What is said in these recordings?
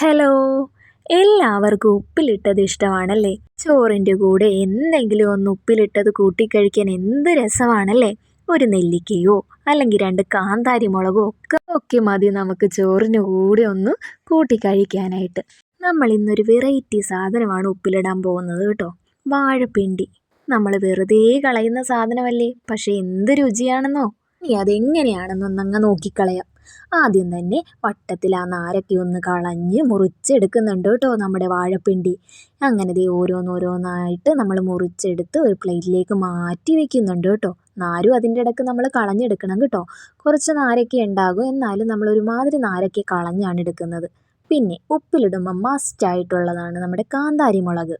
Hello, എല്ലാവർക്കും ഉപ്പിലിട്ടത് ഇഷ്ടമാണല്ലേ? ചോറിൻ്റെ കൂടെ എന്തെങ്കിലും ഒന്ന് ഉപ്പിലിട്ടത് കൂട്ടിക്കഴിക്കാൻ എന്ത് രസമാണല്ലേ? ഒരു നെല്ലിക്കയോ അല്ലെങ്കിൽ രണ്ട് കാന്താരി മുളകോ ഒക്കെ മതി നമുക്ക് ചോറിന് കൂടെ ഒന്ന് കൂട്ടി കഴിക്കാനായിട്ട്. നമ്മൾ ഇന്നൊരു വെറൈറ്റി സാധനമാണ് ഉപ്പിലിടാൻ പോകുന്നത് കേട്ടോ. വാഴപ്പിണ്ടി. നമ്മൾ വെറുതെ കളയുന്ന സാധനമല്ലേ, പക്ഷെ എന്ത് രുചിയാണെന്നോ. ഇനി അതെങ്ങനെയാണെന്നൊന്നങ്ങ് നോക്കിക്കളയാം. ആദ്യം തന്നെ വട്ടത്തിൽ ആ നാരൊക്കെ ഒന്ന് കളഞ്ഞ് മുറിച്ചെടുക്കുന്നുണ്ട് കേട്ടോ നമ്മുടെ വാഴപ്പിണ്ടി. അങ്ങനെ ദേ ഓരോന്നോരോന്നായിട്ട് നമ്മൾ മുറിച്ചെടുത്ത് ഒരു പ്ലേറ്റിലേക്ക് മാറ്റി വെക്കുന്നുണ്ട് കേട്ടോ. നാരും അതിൻ്റെ ഇടയ്ക്ക് നമ്മൾ കളഞ്ഞെടുക്കണം കേട്ടോ. കുറച്ച് നാരൊക്കെ ഉണ്ടാകും, എന്നാലും നമ്മൾ ഒരുമാതിരി നാരൊക്കെ കളഞ്ഞാണ് എടുക്കുന്നത്. പിന്നെ ഉപ്പിലിടുമ്പോൾ മസ്റ്റായിട്ടുള്ളതാണ് നമ്മുടെ കാന്താരി മുളക്.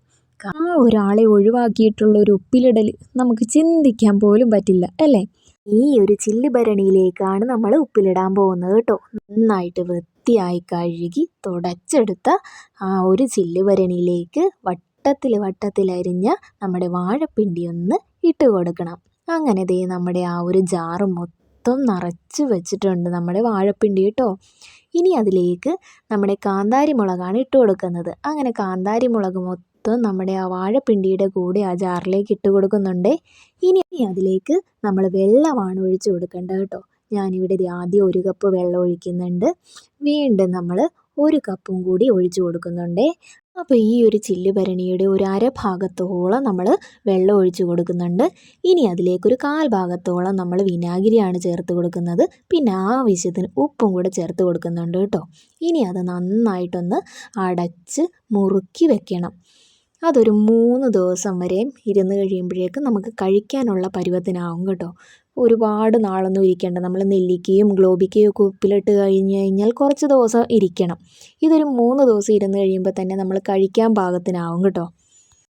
ഒരാളെ ഒഴിവാക്കിയിട്ടുള്ള ഒരു ഉപ്പിലിടൽ നമുക്ക് ചിന്തിക്കാൻ പോലും പറ്റില്ല അല്ലേ? ഈ ഒരു ചില്ലുഭരണിയിലേക്കാണ് നമ്മൾ ഉപ്പിലിടാൻ പോകുന്നത് കേട്ടോ. നന്നായിട്ട് വൃത്തിയായി കഴുകി തുടച്ചെടുത്ത ആ ഒരു ചില്ലുഭരണിയിലേക്ക് വട്ടത്തിൽ അരിഞ്ഞ നമ്മുടെ വാഴപ്പിണ്ടി ഒന്ന് ഇട്ട് കൊടുക്കണം. അങ്ങനെ ദേ നമ്മുടെ ആ ഒരു ജാറ് മൊത്തം നിറച്ച് വെച്ചിട്ടുണ്ട് നമ്മുടെ വാഴപ്പിണ്ടി കേട്ടോ. ഇനി അതിലേക്ക് നമ്മുടെ കാന്താരി മുളകാണ് ഇട്ട് കൊടുക്കുന്നത്. അങ്ങനെ കാന്താരി മുളക് മൊത്തം നമ്മുടെ ആ വാഴപ്പിണ്ടിയുടെ കൂടെ ആ ജാറിലേക്ക് ഇട്ട് കൊടുക്കുന്നുണ്ട്. ഇനി അതിലേക്ക് നമ്മൾ വെള്ളമാണ് ഒഴിച്ചു കൊടുക്കേണ്ടത് കേട്ടോ. ഞാനിവിടെ ആദ്യം 1 കപ്പ് വെള്ളം ഒഴിക്കുന്നുണ്ട്. വീണ്ടും നമ്മൾ 1 കപ്പും കൂടി ഒഴിച്ചു കൊടുക്കുന്നുണ്ട്. അപ്പോൾ ഈ ഒരു ചില്ലുഭരണിയുടെ ഒരു അരഭാഗത്തോളം നമ്മൾ വെള്ളം ഒഴിച്ചു കൊടുക്കുന്നുണ്ട്. ഇനി അതിലേക്കൊരു 1/4 ഭാഗത്തോളം നമ്മൾ വിനാഗിരിയാണ് ചേർത്ത് കൊടുക്കുന്നത്. പിന്നെ ആവശ്യത്തിന് ഉപ്പും കൂടെ ചേർത്ത് കൊടുക്കുന്നുണ്ട് കേട്ടോ. ഇനി അത് നന്നായിട്ടൊന്ന് അടച്ച് മുറുക്കി വെക്കണം. അതൊരു 3 ദിവസം വരെയും ഇരുന്ന് കഴിയുമ്പോഴേക്കും നമുക്ക് കഴിക്കാനുള്ള പരുവത്തിനാവും കേട്ടോ. ഒരുപാട് നാളൊന്നും ഇരിക്കേണ്ട. നമ്മൾ നെല്ലിക്കയും ഗ്ലോബിക്കയും ഒക്കെ ഉപ്പിലിട്ട് കഴിഞ്ഞാൽ കുറച്ച് ദിവസം ഇരിക്കണം. ഇതൊരു 3 ദിവസം ഇരുന്ന് കഴിയുമ്പോൾ തന്നെ നമ്മൾ കഴിക്കാൻ പാകത്തിനാവും കേട്ടോ.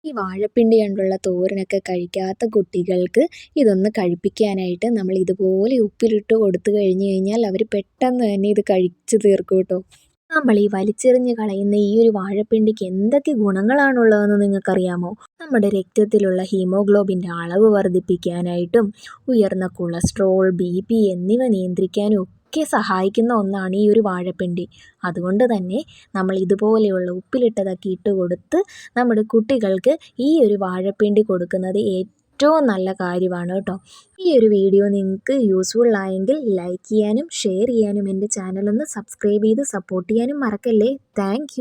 ഈ വാഴപ്പിണ്ടി കൊണ്ടുള്ള തോരനൊക്കെ കഴിക്കാത്ത കുട്ടികൾക്ക് ഇതൊന്ന് കഴിപ്പിക്കാനായിട്ട് നമ്മൾ ഇതുപോലെ ഉപ്പിലിട്ട് കൊടുത്തു കഴിഞ്ഞാൽ അവർ പെട്ടെന്ന് തന്നെ ഇത് കഴിച്ച് തീർക്കും കേട്ടോ. നമ്മൾ ഈ വലിച്ചെറിഞ്ഞ് കളയുന്ന ഈ ഒരു വാഴപ്പിണ്ടിക്ക് എന്തൊക്കെ ഗുണങ്ങളാണുള്ളതെന്ന് നിങ്ങൾക്കറിയാമോ? നമ്മുടെ രക്തത്തിലുള്ള ഹീമോഗ്ലോബിൻ്റെ അളവ് വർദ്ധിപ്പിക്കാനായിട്ടും ഉയർന്ന കൊളസ്ട്രോൾ, BP എന്നിവ നിയന്ത്രിക്കാനും ഒക്കെ സഹായിക്കുന്ന ഒന്നാണ് ഈ ഒരു വാഴപ്പിണ്ടി. അതുകൊണ്ട് തന്നെ നമ്മൾ ഇതുപോലെയുള്ള ഉപ്പിലിട്ടതൊക്കെ ഇട്ട് കൊടുത്ത് നമ്മുടെ കുട്ടികൾക്ക് ഈ ഒരു വാഴപ്പിണ്ടി കൊടുക്കുന്നത് ഏറ്റവും നല്ല കാര്യമാണ് കേട്ടോ. ഈ ഒരു വീഡിയോ നിങ്ങൾക്ക് യൂസ്ഫുൾ ആയെങ്കിൽ ലൈക്ക് ചെയ്യാനും ഷെയർ ചെയ്യാനും എൻ്റെ ചാനലൊന്ന് സബ്സ്ക്രൈബ് ചെയ്ത് സപ്പോർട്ട് ചെയ്യാനും മറക്കല്ലേ. താങ്ക്